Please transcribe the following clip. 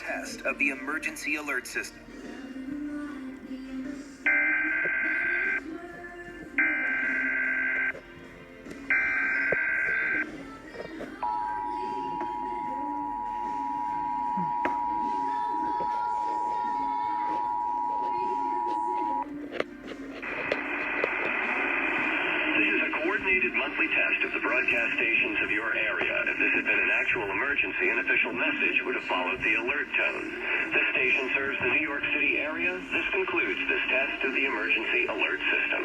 test of the emergency alert system. Monthly test of the broadcast stations of your area. If this had been an actual emergency, an official message would have followed the alert tone. This station serves the New York City area. This concludes this test of the emergency alert system.